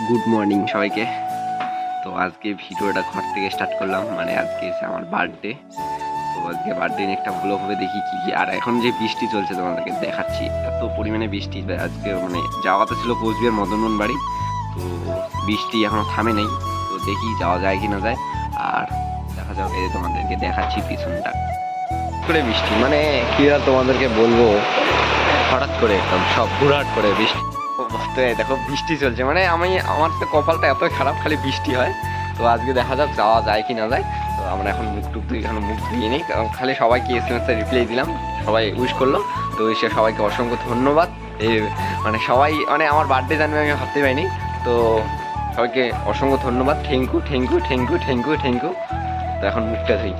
Good morning সবাইকে। তো আজকে ভিডিওটা ঘর থেকে স্টার্ট করলাম, মানে আজকে এসে আমার বার্থডে। তো আজকে বার্থডে নিয়ে একটা ব্লগ হবে, দেখি কি কি। আর এখন যে বৃষ্টি চলছে তোমাদেরকে দেখাচ্ছি, এত পরিমাণে বৃষ্টি। আজকে মানে যাওয়া তো ছিল কোচবিহার মদনমোহন বাড়ি, তো বৃষ্টি এখনো থামে নেই। তো দেখি যাওয়া যায় কি না যায়। আর দেখা যাবে, তোমাদেরকে দেখাচ্ছি পিছনটা করে বৃষ্টি, মানে কি আর তোমাদেরকে বলবো, হঠাৎ করে একদম সব হুড়হাট করে বৃষ্টি। দেখো বৃষ্টি চলছে, মানে আমার তো কপালটা এত খারাপ, খালি বৃষ্টি হয়। তো আজকে দেখা যাক যাওয়া যায় কি না যায়। তো আমরা এখন মুখ ধুয়ে নিই, খালি সবাইকে SMS এ রিপ্লাই দিলাম, সবাই উইশ করলো। তো এসে সবাইকে অসংখ্য ধন্যবাদ। এই মানে সবাই মানে আমার বার্থডে জানবে আমি ভাবতে পারিনি। তো সবাইকে অসংখ্য ধন্যবাদ, thank you thank you thank you thank you thank you. তো এখন মুখটা ধুই।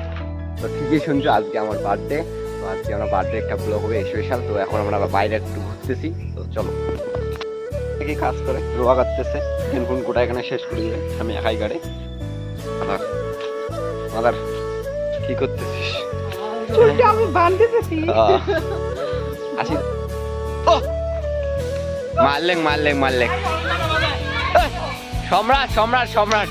তো ঠিকই শুনছো, আজকে আমার বার্থডে। তো আজকে আমার বার্থডে একটা ব্লগ হবে স্পেশাল। তো এখন আমরা বাইরে একটু ঘুরতেছি, তো চলো। কাজ করে রোয়া কাটতেছে, ফোন কোটা এখানে শেষ করে দিবে, আমি একাই গাড়ি। আদার কি করতেছিস? আমি বাঁধতেছি। আসি ও মারলেন মারলেন মারলেন। সম্রাট সম্রাট সম্রাট।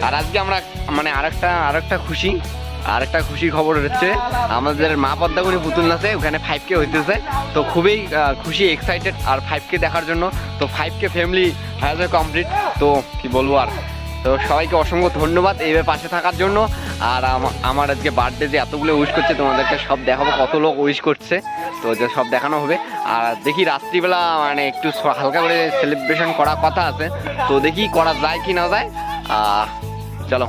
আর আজকে আমরা মানে আরেকটা খুশির খবর হচ্ছে, আমাদের মা পদ্মাগুড়ি পুতুল নাচে ওখানে 5K হইতেছে। তো খুবই খুশি, এক্সাইটেড আর 5K দেখার জন্য। তো 5K ফ্যামিলি হয়ে যাবে কমপ্লিট। তো কি বলবো আর, তো সবাইকে অসংখ্য ধন্যবাদ এইভাবে পাশে থাকার জন্য। আর আমার আজকে বার্থডে যে এতগুলো উইশ করছে, তোমাদেরকে সব দেখাবো কত লোক উইশ করছে, তো যে সব দেখানো হবে। আর দেখি রাত্রিবেলা মানে একটু হালকা করে সেলিব্রেশন করার কথা আছে, তো দেখি করা যায় কি না যায়। চলো,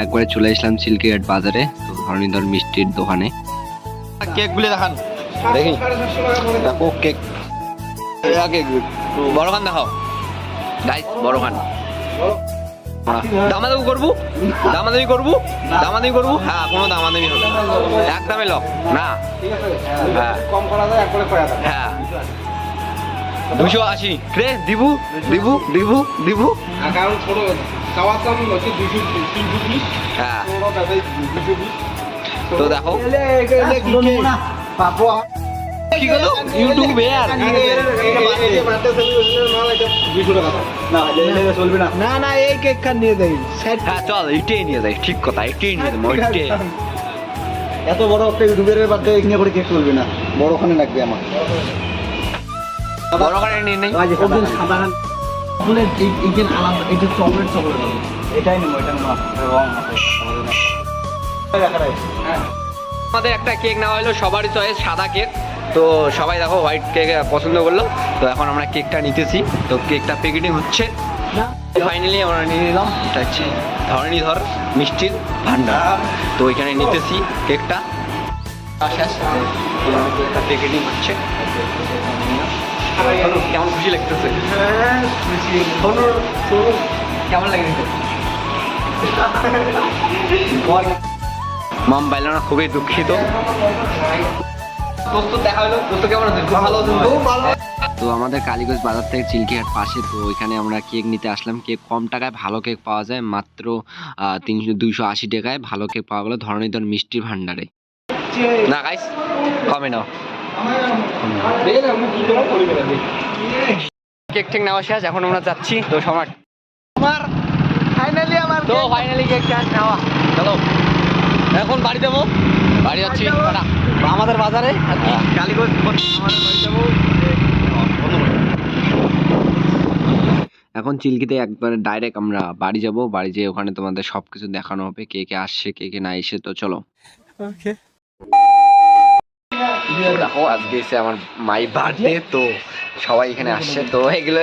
একবারে চলে আসলাম চিল্কিঘাট বাজারে, তো ধরনীধর মিষ্টির দোকানে। কেক গুলো দেখান, দেখি দেখো কেক, বড় খান দেখাও গাইস, বড় খান। দামাদামি করবো হ্যাঁ, কোনো দামাদামি হবে না, একদমই লক না। হ্যাঁ হ্যাঁ 280 রে দিবু দিবু দিবু দিবু। হ্যাঁ তো দেখো কি গেল ইউটিউবে আর না না এই কেক খান নিয়ে যাই। হ্যাঁ চল এটাই নিয়ে যাই, ঠিক কথা, এটাই নিয়ে যাবো। এত বড় একটা ইউটিউবের বার্থডে নিয়ে করে কেক চলবে না, বড়খানে লাগবে আমার। বড়খানে নিয়ে নেই, এটাই নেবো, এটা রং আমাদের একটা কেক নেওয়া হলো, সবারই চয়েস সাদা কেক। তো সবাই দেখো হোয়াইট কেক পছন্দ করলো। তো এখন আমরা কেকটা নিতেছি, তো কেকটা প্যাকেটিং হচ্ছে। ফাইনালি আমরা নিয়ে নিলাম, এটা হচ্ছে ধরনীধর মিষ্টির ভান্ডার। তো ওইখানে নিতেছি কেকটা, কেকটা প্যাকেটিং হচ্ছে। কেমন খুশি লাগতেছে? কেমন লাগে? মাম পাইল না, খুবই দুঃখিত। তো আমাদের কালীগঞ্জ বাজার থেকে চিল্কিঘাট পাশে, তো ওইখানে আমরা কেক নিতে আসলাম। কেক কম টাকায় ভালো কেক পাওয়া যায়, মাত্র 280 টাকায় ভালো কেক পাওয়া গেলো ধরনীধর মিষ্টির ভান্ডারে। না গাইস কমে নাও। কেক ঠিক নেওয়া শেষ, এখন আমরা যাচ্ছি। তো সম্রাট ফাইনালি কেক নেওয়া, চলো এখন বাড়ি যাবো, বাড়ি যাচ্ছি আমাদের বাজারে কালীগঞ্জ। এখন চিল্কিতে একবারে ডাইরেক্ট আমরা বাড়ি যাব, বাড়ি যেয়ে ওখানে তোমাদের সবকিছু দেখানো হবে, কে কে আসছে কে কে না এসে। তো চলো। দেখো আজকে এসে আমার মাই বার্থডে, তো সবাই এখানে আসছে। তো এগুলো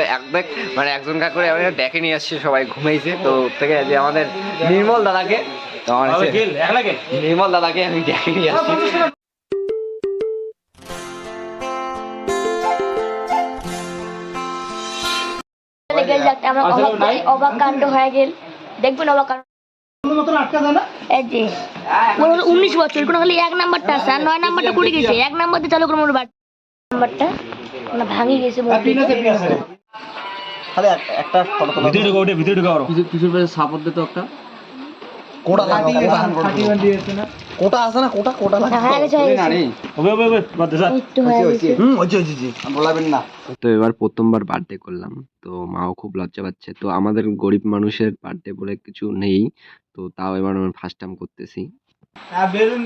মানে একজন কা করে ডেকে নিয়ে আসছে, সবাই ঘুমাইছে। তো থেকে যে আমাদের নির্মল দাদাকে আমি ডেকে নিয়ে আসছি। অবাক কাণ্ড হয়ে গেল, দেখবেন অবাক কাণ্ড। 19 বছর কোনো খালি 1 নাম্বারটা আছে, আর 9 নাম্বারটা কুড়ি গেছে। 1 নাম্বার দিয়ে চালু করবো, নাম্বারটা মানে ভাঙি গেছে। খালি একটা ফটো তোলা, ভিতরে ঢুকে ওঠে, ভিতরে ঢুকে আরো কিছুর পাশে সাপোর্ট দে তো একটা। কোটা লাগা কোটা আছে না কোটা লাগা হয়ে গেছে হয়ে গেছে এই তো হয়ে গেছে হচ্ছে বলাবেন না। তো এবার প্রথমবার বার্থডে করলাম, তো মাও খুব লজ্জা পাচ্ছে। তো আমাদের গরিব মানুষের বার্থডে বলে কিছু নেই, তো তাও এবার আমি ফার্স্ট টাইম করতেছি। বেলুন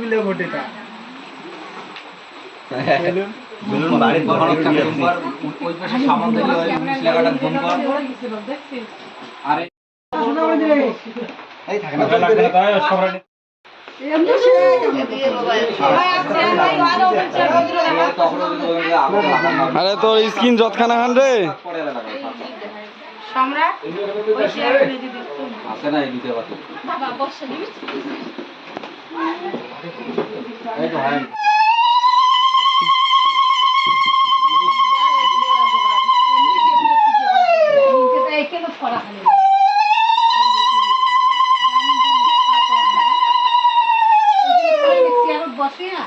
বাড়ির কখনো ওই পাশে সামান থেকে ওই 19 লাগাটা ফোন কর আরে এই থাকে না আরে তোর স্কিন যতখানা হান রে সম্রাট ওই শেয়ার করে দিবি আছে না এই দিতে পারতো বাবা বসে দিবি এই তো হয় বসে না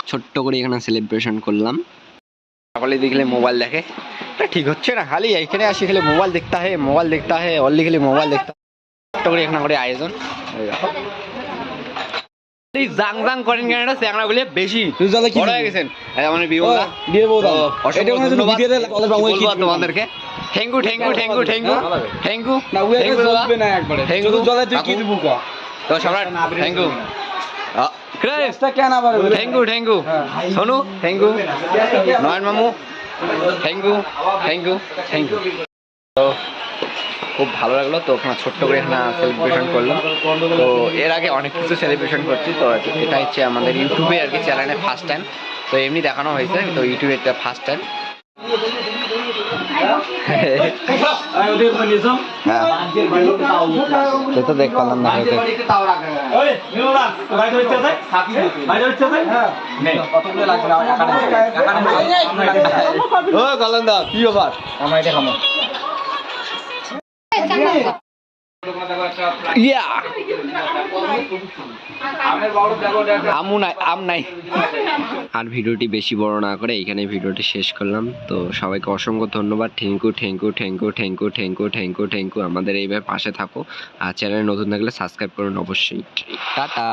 ছোট্ট করে এখানে সেলিব্রেশন করলাম। সকলে দেখলে মোবাইল দেখে, এটা ঠিক হচ্ছে না। খালি এখানে আসি খালি মোবাইল দেখতে হয়, মোবাইল দেখতে হয়, অনলি খালি মোবাইল দেখতে হয়। ছোট্ট করে এখানে করে আয়োজন জাং জাং করেন কেন, এটা চ্যাংড়া গুলি বেশি বড় হয়ে গেছেন। আমাদের বিয়োগা তোমাদেরকে thank you thank you thank you thank you thank you thank you তো Samrat thank you thank you thank you Sonu thank you Nayan মামু thank you thank you thank you. তো খুব ভালো লাগলো। তো ওখানে ছোট্ট করে এখানে সেলিব্রেশন করলাম। তো এর আগে অনেক কিছু সেলিব্রেশন করছি, তো এটা হচ্ছে আমাদের ইউটিউবে আর কি চ্যানেলে ফার্স্ট টাইম। তো এমনি দেখানো হয়েছে, তো ইউটিউবে এটা ফার্স্ট টাইম। তো দেখ পারলাম না কি ব্যাপার আমরা এটা খাবো আম নাই। আর ভিডিওটি বেশি বড় না করে এখানে ভিডিওটি শেষ করলাম। তো সবাইকে অসংখ্য ধন্যবাদ। Thank you thank you thank you thank you thank you thank you thank you. আমাদের এইভাবে পাশে থাকো, আর চ্যানেলে নতুন থাকলে সাবস্ক্রাইব করুন অবশ্যই। টাটা।